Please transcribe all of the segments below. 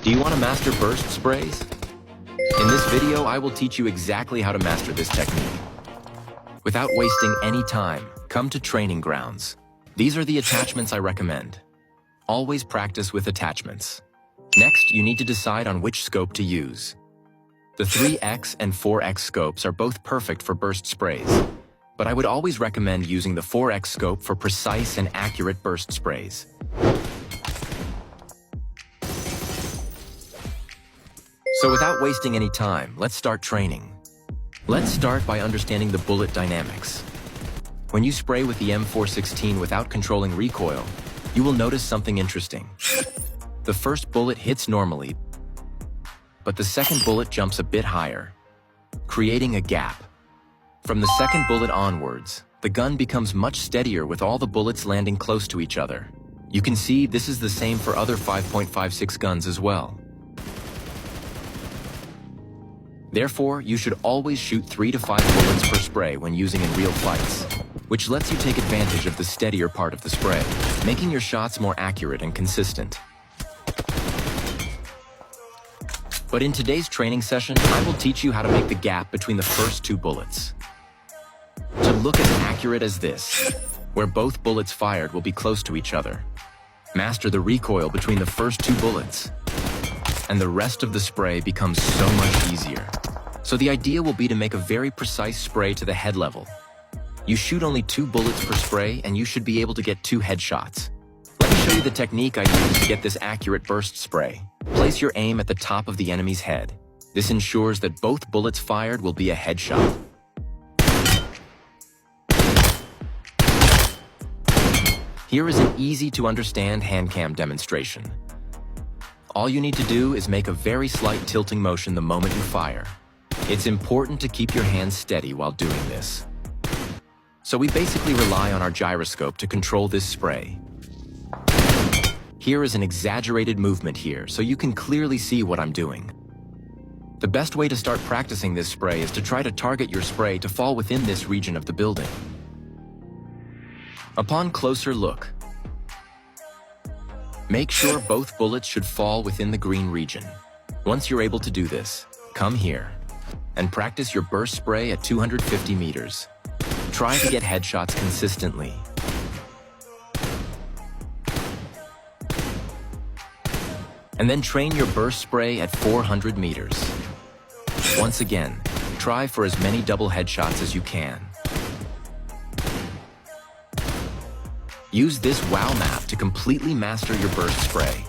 Do you want to master burst sprays? In this video, I will teach you exactly how to master this technique. Without wasting any time, come to training grounds. These are the attachments I recommend. Always practice with attachments. Next, you need to decide on which scope to use. The 3x and 4x scopes are both perfect for burst sprays, but I would always recommend using the 4x scope for precise and accurate burst sprays. So without wasting any time, let's start training. Let's start by understanding the bullet dynamics. When you spray with the M416 without controlling recoil, you will notice something interesting. The first bullet hits normally, but the second bullet jumps a bit higher, creating a gap. From the second bullet onwards, the gun becomes much steadier with all the bullets landing close to each other. You can see this is the same for other 5.56 guns as well. Therefore, you should always shoot 3 to 5 bullets per spray when using in real fights, which lets you take advantage of the steadier part of the spray, making your shots more accurate and consistent. But in today's training session, I will teach you how to make the gap between the first 2 bullets. To look as accurate as this, where both bullets fired will be close to each other. Master the recoil between the first 2 bullets, and the rest of the spray becomes so much easier. So the idea will be to make a very precise spray to the head level. You shoot only 2 bullets per spray and you should be able to get 2 headshots. Let me show you the technique I use to get this accurate burst spray. Place your aim at the top of the enemy's head. This ensures that both bullets fired will be a headshot. Here is an easy-to-understand hand cam demonstration. All you need to do is make a very slight tilting motion the moment you fire. It's important to keep your hands steady while doing this. So we basically rely on our gyroscope to control this spray. Here is an exaggerated movement here, so you can clearly see what I'm doing. The best way to start practicing this spray is to try to target your spray to fall within this region of the building. Upon closer look, make sure both bullets should fall within the green region. Once you're able to do this, come here and practice your burst spray at 250 meters. Try to get headshots consistently. And then train your burst spray at 400 meters. Once again, try for as many double headshots as you can. Use this WOW map to completely master your burst spray.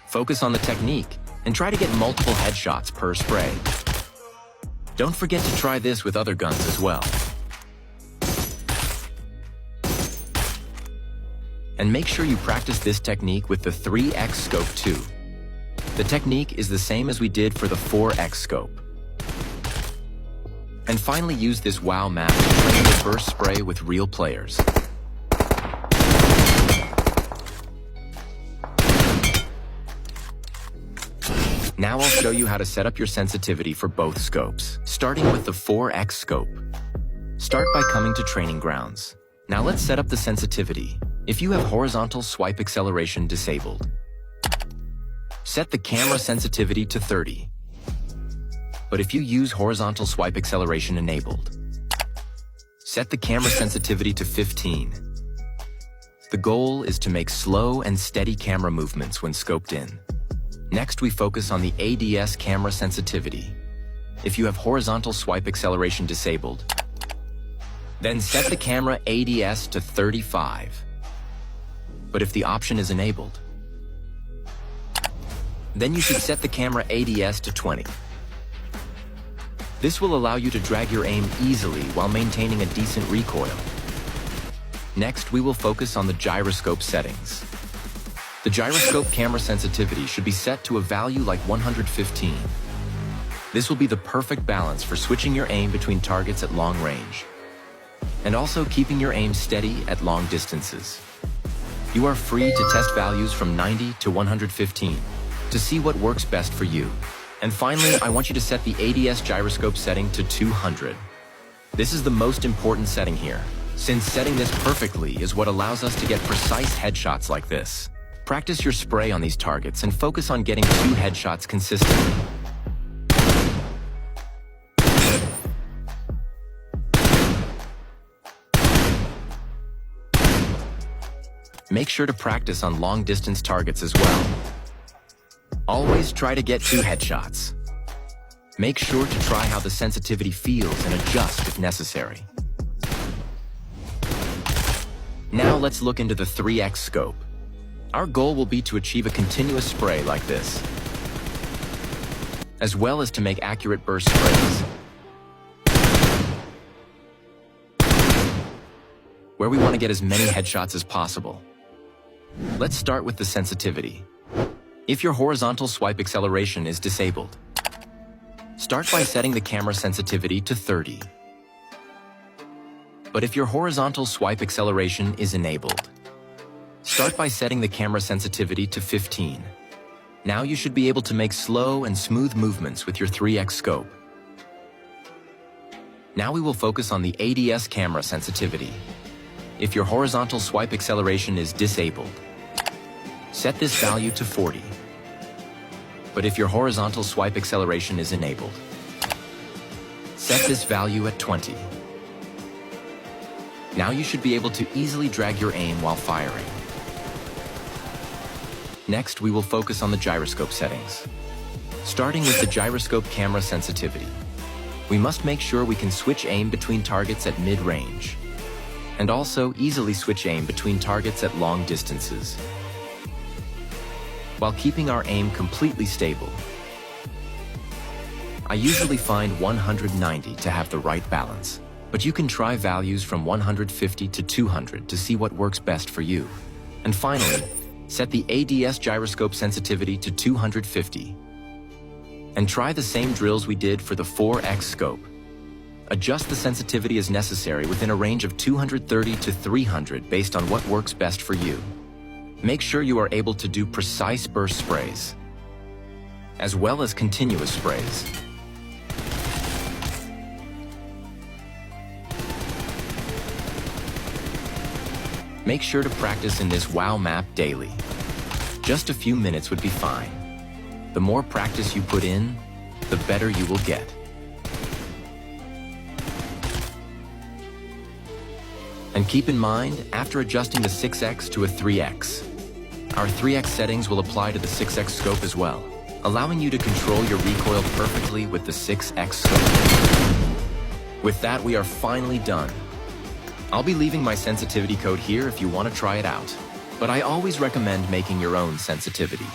Focus on the technique and try to get multiple headshots per spray. Don't forget to try this with other guns as well. And make sure you practice this technique with the 3x scope too. The technique is the same as we did for the 4x scope. And finally use this WOW map to train your burst spray with real players. Now I'll show you how to set up your sensitivity for both scopes, starting with the 4x scope. Start by coming to training grounds. Now let's set up the sensitivity. If you have horizontal swipe acceleration disabled, set the camera sensitivity to 30. But if you use horizontal swipe acceleration enabled, set the camera sensitivity to 15. The goal is to make slow and steady camera movements when scoped in. Next, we focus on the ADS camera sensitivity. If you have horizontal swipe acceleration disabled, then set the camera ADS to 35. But if the option is enabled, then you should set the camera ADS to 20. This will allow you to drag your aim easily while maintaining a decent recoil. Next, we will focus on the gyroscope settings. The gyroscope camera sensitivity should be set to a value like 115. This will be the perfect balance for switching your aim between targets at long range, and also keeping your aim steady at long distances. You are free to test values from 90 to 115 to see what works best for you. And finally, I want you to set the ADS gyroscope setting to 200. This is the most important setting here, since setting this perfectly is what allows us to get precise headshots like this. Practice your spray on these targets and focus on getting 2 headshots consistently. Make sure to practice on long-distance targets as well. Always try to get 2 headshots. Make sure to try how the sensitivity feels and adjust if necessary. Now let's look into the 3x scope. Our goal will be to achieve a continuous spray like this, as well as to make accurate burst sprays, where we want to get as many headshots as possible. Let's start with the sensitivity. If your horizontal swipe acceleration is disabled, start by setting the camera sensitivity to 30. But if your horizontal swipe acceleration is enabled, start by setting the camera sensitivity to 15. Now you should be able to make slow and smooth movements with your 3x scope. Now we will focus on the ADS camera sensitivity. If your horizontal swipe acceleration is disabled, set this value to 40. But if your horizontal swipe acceleration is enabled, set this value at 20. Now you should be able to easily drag your aim while firing. Next, we will focus on the gyroscope settings. Starting with the gyroscope camera sensitivity, we must make sure we can switch aim between targets at mid-range, and also easily switch aim between targets at long distances, while keeping our aim completely stable. I usually find 190 to have the right balance, but you can try values from 150 to 200 to see what works best for you. And finally, set the ADS gyroscope sensitivity to 250. And try the same drills we did for the 4x scope. Adjust the sensitivity as necessary within a range of 230 to 300 based on what works best for you. Make sure you are able to do precise burst sprays, as well as continuous sprays. Make sure to practice in this WOW map daily. Just a few minutes would be fine. The more practice you put in, the better you will get. And keep in mind, after adjusting the 6x to a 3x, our 3x settings will apply to the 6x scope as well, allowing you to control your recoil perfectly with the 6x scope. With that, we are finally done. I'll be leaving my sensitivity code here if you want to try it out, but I always recommend making your own sensitivity.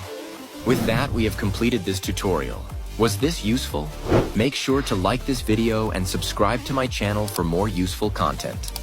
With that, we have completed this tutorial. Was this useful? Make sure to like this video and subscribe to my channel for more useful content.